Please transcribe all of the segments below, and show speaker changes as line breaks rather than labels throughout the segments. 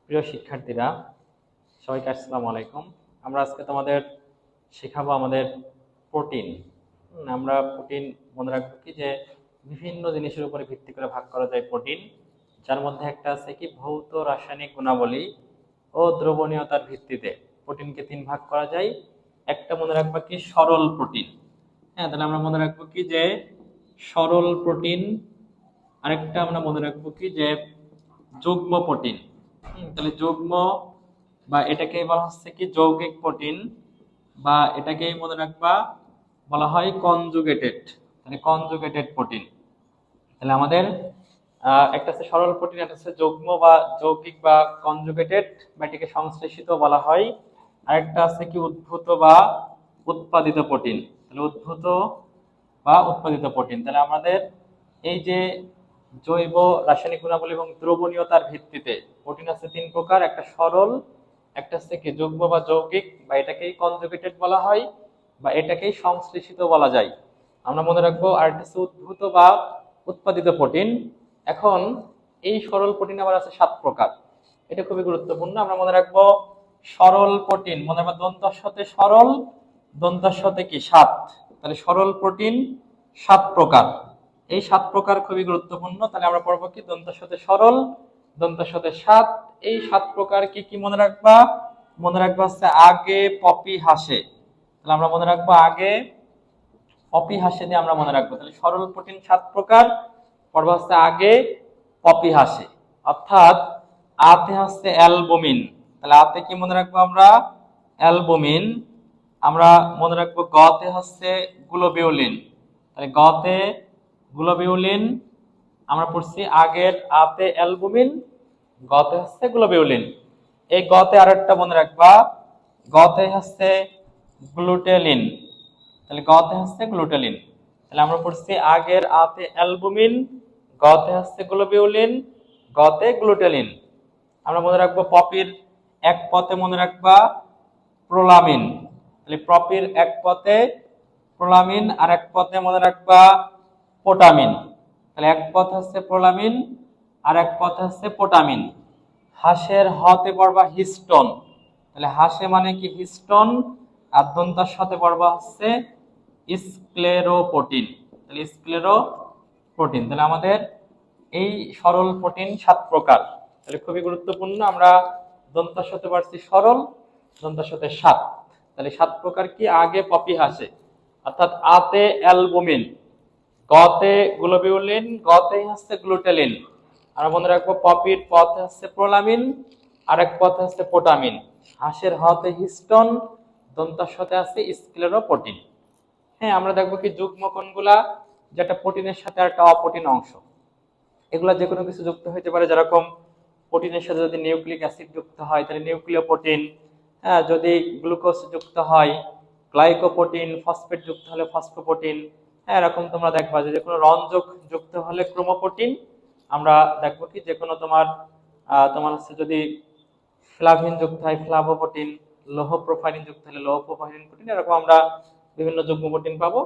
প্রিয় শিক্ষার্থীরা, সবাইকে আসসালামু আলাইকুম। আমরা আজকে তোমাদের শেখাবো আমাদের প্রোটিন। আমরা প্রোটিন মনে রাখবো কি যে বিভিন্ন জিনিসের উপরে ভিত্তি করে ভাগ করা যায় প্রোটিন, যার মধ্যে একটা আছে কি ভৌত রাসায়নিক গুণাবলী ও দ্রবণীয়তার ভিত্তিতে প্রোটিনকে তিন ভাগ করা যায়। একটা মনে রাখবো কি সরল প্রোটিন। হ্যাঁ, তাহলে আমরা মনে রাখবো কি যে সরল প্রোটিন। আরেকটা আমরা মনে রাখবো কি যে যুগ্ম প্রোটিন। তাহলে যুগ্ম বা এটাকে বলা হচ্ছে কি যৌগিক প্রোটিন, বা এটাকেই মনে রাখবা বলা হয় কনজুগেটেড। মানে কনজুগেটেড প্রোটিন। তাহলে আমাদের একটা হচ্ছে সরল প্রোটিন, একটা হচ্ছে যুগ্ম বা যৌগিক বা কনজুগেটেড, বা এটাকে সংশ্লেষিত বলা হয়। আরেকটা আছে কি উদ্ভূত বা উৎপাদিত প্রোটিন। তাহলে উদ্ভূত বা উৎপাদিত প্রোটিন। তাহলে আমাদের এই যে জৈব রাসায়নিক গুণাবলী এবং দ্রবণীয়তার ভিত্তিতে প্রোটিন আছে তিন প্রকার। একটা সরল, একটা হচ্ছে কি যুগ্ম বা যৌগিক, বা এটাকেই কনজুগেটেড বলা হয়, বা এটাকেই সংশ্লেষিত বলা যায়। আমরা মনে রাখবো আর একটা হচ্ছে উদ্ভূত বা উৎপাদিত প্রোটিন। এখন এই সরল প্রোটিন আবার আছে 7 প্রকার। এটা খুবই গুরুত্বপূর্ণ। আমরা মনে রাখবো সরল প্রোটিন, মনে রাখবো দন্তের সাথে সরল, দন্তের সাথে কি 7। তাহলে সরল প্রোটিন 7 প্রকার। এই 7 প্রকার খুবই গুরুত্বপূর্ণ। তাহলে আমরা পড়বো কি দন্তের সাথে সরল, দন্তের সাথে 7। এই 7 প্রকার কি কি মনে রাখবা? মনে রাখবা হচ্ছে আগে পপি হাসে। তাহলে আমরা মনে রাখবো আগে পপি হাসে দিয়ে আমরা মনে রাখবো। তাহলে সরল প্রোটিন 7 প্রকার। পড়বো হচ্ছে আগে পপি হাসে, অর্থাৎ আতে হচ্ছে অ্যালবুমিন। তাহলে আতে কি মনে রাখবো আমরা? অ্যালবুমিন। আমরা মনে রাখবো গতে হচ্ছে গ্লোবিউলিন। তাহলে গতে গ্লোবিউলিন। আমরা পড়ছি আগের আতে অ্যালবুমিন, গতে হচ্ছে গ্লোবিউলিন। এই গতে আরেকটা মনে রাখবা, গতে হচ্ছে গ্লুটেলিন। তাহলে গতে হচ্ছে গ্লুটেলিন। তাহলে আমরা পড়ছি আগের আতে অ্যালবুমিন, গতে হচ্ছে গ্লোবিউলিন, গতে গ্লুটেলিন। আমরা মনে রাখবো পপির এক পথে মনে রাখবা প্রোলামিন। তাহলে পপির এক পথে প্রোলামিন, আর এক পথে মনে রাখবা পোটামিন। তাহলে এক পথ হচ্ছে প্রোলামিন, আর এক পথ হচ্ছে পোটামিন। হাঁসের হতে পড়বা হিস্টোন। তাহলে হাঁসে মানে কি হিস্টোন, আর দন্তার সাথে পড়বা হচ্ছে স্ক্লেরোপ্রোটিন। তাহলে স্ক্লেরোপ্রোটিন। তাহলে আমাদের এই সরল প্রোটিন 7 প্রকার। তাহলে খুবই গুরুত্বপূর্ণ। আমরা দন্তার সাথে পারছি সরল, দন্তার সাথে 7। তাহলে 7 প্রকার কি? আগে পপি হাসে, অর্থাৎ আতে অ্যালবুমিন, গতে গ্লোবিউলিন, গতে হচ্ছে গ্লুটেলিন। আমরা মনে রাখবো পপির পথ হচ্ছে প্রোলামিন, আরেক পথ হচ্ছে পোটামিন। হাঁসের হতে হিস্টোন, দন্তার সাথে আছে স্ক্লেরোপ্রোটিন। হ্যাঁ, আমরা দেখবো কি যুগ্ম কোনগুলা, যেটা প্রোটিনের সাথে একটা অপ্রোটিন অংশ। এগুলা যে কোনো কিছু যুক্ত হতে পারে, যেরকম প্রোটিনের সাথে যদি নিউক্লিক অ্যাসিড যুক্ত হয় তাহলে নিউক্লিয় প্রোটিন। হ্যাঁ, যদি গ্লুকোজ যুক্ত হয়, গ্লাইকোপ্রোটিন, ফসফেট যুক্ত হলে ফসফোপ্রোটিন। হ্যাঁ, এরকম তোমরা দেখবা যে কোনো রঞ্জক যুক্ত হলে ক্রোমোপ্রোটিন। আমরা দেখবো কি যে কোনো তোমার হচ্ছে যদি ফ্লাভিন যুক্ত হয় ফ্লাভোপ্রোটিন, লৌহ প্রোফাইলিন যুক্ত হলে লৌহ প্রোফাইলিন প্রোটিন। এরকম আমরা বিভিন্ন যুগ্ম প্রোটিন পাবো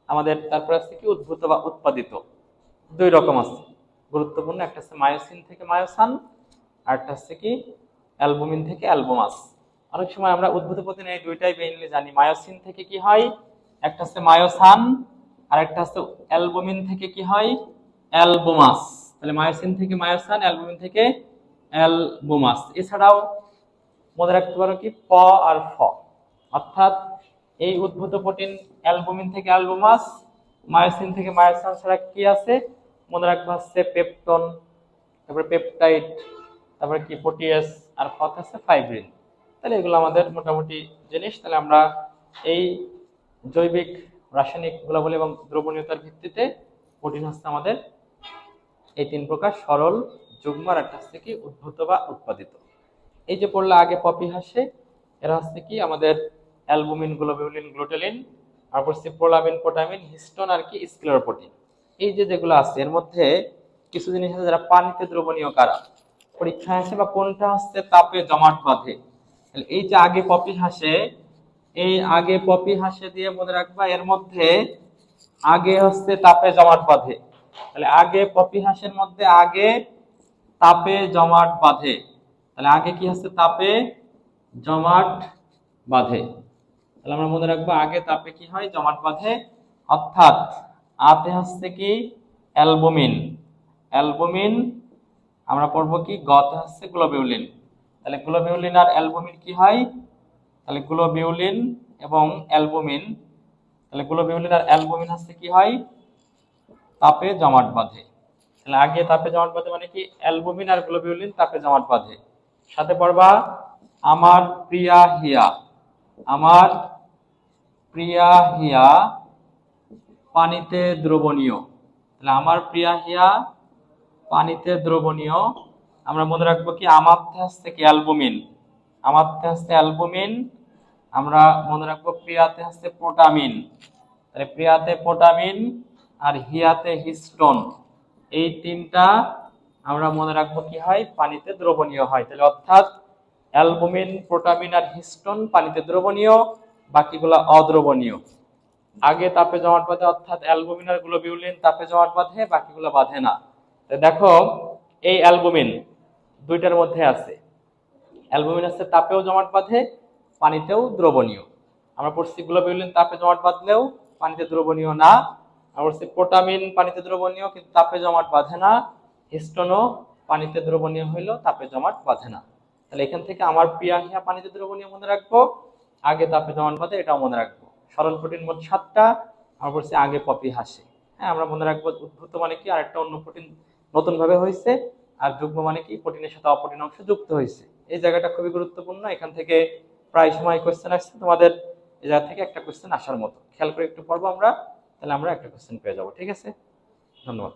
আমাদের। তারপরে আছে কি উদ্ভূত বা উৎপাদিত। 2 রকম আছে গুরুত্বপূর্ণ, একটা হচ্ছে মায়োসিন থেকে মায়োসান, আর একটা হচ্ছে কি অ্যালবুমিন থেকে অ্যালবুমাস। অনেক সময় আমরা উদ্ভূত প্রোটিন এই দুইটাই মেইনলি জানি। মায়োসিন থেকে কি হয়? একটা হচ্ছে মায়োসান, আর একটা হচ্ছে অ্যালবুমিন থেকে কি হয়? অ্যালবুমাস। তাহলে মায়োসিন থেকে মায়োসান, অ্যালবুমিন থেকে অ্যালবুমাস। এছাড়াও মনে রাখতে পারো কি প আর ফ, অর্থাৎ এই উদ্ভূত প্রোটিন অ্যালবুমিন থেকে অ্যালবুমাস, মায়োসিন থেকে মায়োসান ছাড়া কি আছে? মনে রাখবা হচ্ছে পেপটন, তারপরে পেপটাইড, তারপরে কি প্রোটিয়াস, আর ফথ আছে ফাইব্রিন। তাহলে এগুলো আমাদের মোটামুটি জিনিস। তাহলে আমরা এই জৈবিক রাসায়নিক গুণাবলী এবং দ্রবণীয়তার ভিত্তিতে প্রোটিন হচ্ছে আমাদের এই 3 প্রকার: সরল, যুগ্ম, আর একটা হচ্ছে কি উদ্ভূত বা উৎপাদিত। এই যে পড়লে আগে পপি হাসে, এরা হচ্ছে কি আমাদের অ্যালবুমিন, গ্লোবিউলিন, গ্লুটেলিন, আর পড়ছে প্রোলামিন, পোটামিন, হিস্টোন, আর কি স্ক্লেরোপ্রোটিন। এই যে যেগুলো আছে এর মধ্যে কিছু জিনিস আছে যারা পানিতে দ্রবণীয় কারা, পরীক্ষায় আসে, বা কোনটা হচ্ছে তাপে জমাট বাঁধে। এই যে আগে পপি হাসে, এই আগে পপি হাসে দিয়ে মনে রাখবা এর মধ্যে আগে হচ্ছে তাপে জমাট বাঁধে। তাহলে আগে পপি হাঁসের মধ্যে আগে তাপে জমাট বাঁধে। তাহলে আগে কি হচ্ছে, তাপে জমাট বাঁধে। তাহলে আমরা মনে রাখবো আগে তাপে কি হয়, জমাট বাঁধে। অর্থাৎ আতে হচ্ছে কি অ্যালবুমিন, অ্যালবুমিন আমরা পড়বো কি, গতে হচ্ছে গ্লোবিউলিন। তাহলে গ্লোবিউলিন আর অ্যালবুমিন কি হয়, তাহলে গ্লোবিউলিন এবং অ্যালবুমিন, তাহলে গ্লোবিউলিন আর অ্যালবুমিন হচ্ছে কি হয়, তাপে জমাট বাঁধে। তাহলে আগে তাপে জমাট বাঁধে মানে কি, অ্যালবুমিন আর গ্লোবিউলিন তাপে জমাট বাঁধে। সাথে পড়বা আমার প্রিয়া হিয়া, আমার প্রিয়া হিয়া পানিতে দ্রবণীয়। তাহলে আমার প্রিয়া হিয়া পানিতে দ্রবণীয়। আমরা মনে রাখবো কি, আমারতে হচ্ছে কি অ্যালবুমিন, আমারতে হচ্ছে অ্যালবুমিন। আমরা মনে রাখবো প্রিয়াতে হচ্ছে প্রোটামিন। তাহলে প্রিয়াতে প্রোটামিন আর হিয়াতে হিস্টোন, এই তিনটা আমরা মনে রাখবো কি হয়, পানিতে দ্রবণীয় হয়। তাহলে অর্থাৎ অ্যালবুমিন, প্রোটামিন আর হিস্টোন পানিতে দ্রবণীয়, বাকিগুলো অদ্রবণীয়। আগে তাপে জমাট বাঁধে অর্থাৎ অ্যালবুমিন আর গ্লোবিউলিন তাপে জমাট বাঁধে, বাকিগুলো বাঁধে না। তো দেখো এই অ্যালবুমিন দুইটার মধ্যে আছে, অ্যালবুমিন আছে তাপেও জমাট বাঁধে, পানিতেও দ্রবণীয়। আমরা পড়ছি গ্লোবিউলিন তাপে জমাট বাঁধলেও পানিতে দ্রবণীয় না। আমরা পড়ছি প্রোটামিন পানিতে দ্রবণীয় কিন্তু তাপে জমাট বাঁধে না, হিস্টোনও পানিতে দ্রবণীয় হইলেও তাপে জমাট বাঁধে না। তাহলে এখান থেকে আমার প্রিয়া হিয়া পানিতে দ্রবণীয় মনে রাখবো, আগে তাপে জমাট বাঁধে এটাও মনে রাখবো। সরল প্রোটিন মোট 7টা, আমরা বলছি আগে পপি হাসে। হ্যাঁ, আমরা মনে রাখবো উদ্ভূত মানে কি, আরেকটা অন্য প্রোটিন নতুন ভাবে হয়েছে, আর যুগ্ম মানে কি প্রোটিনের সাথে অপ্রোটিন অংশ যুক্ত হয়েছে। এই জায়গাটা খুবই গুরুত্বপূর্ণ, এখান থেকে প্রায় সময় কোশ্চেন আসছে, তোমাদের এই জায়গা থেকে একটা কোশ্চেন আসার মতো, খেয়াল করে একটু পড়বো আমরা, তাহলে আমরা একটা কোশ্চেন পেয়ে যাবো। ঠিক আছে, ধন্যবাদ।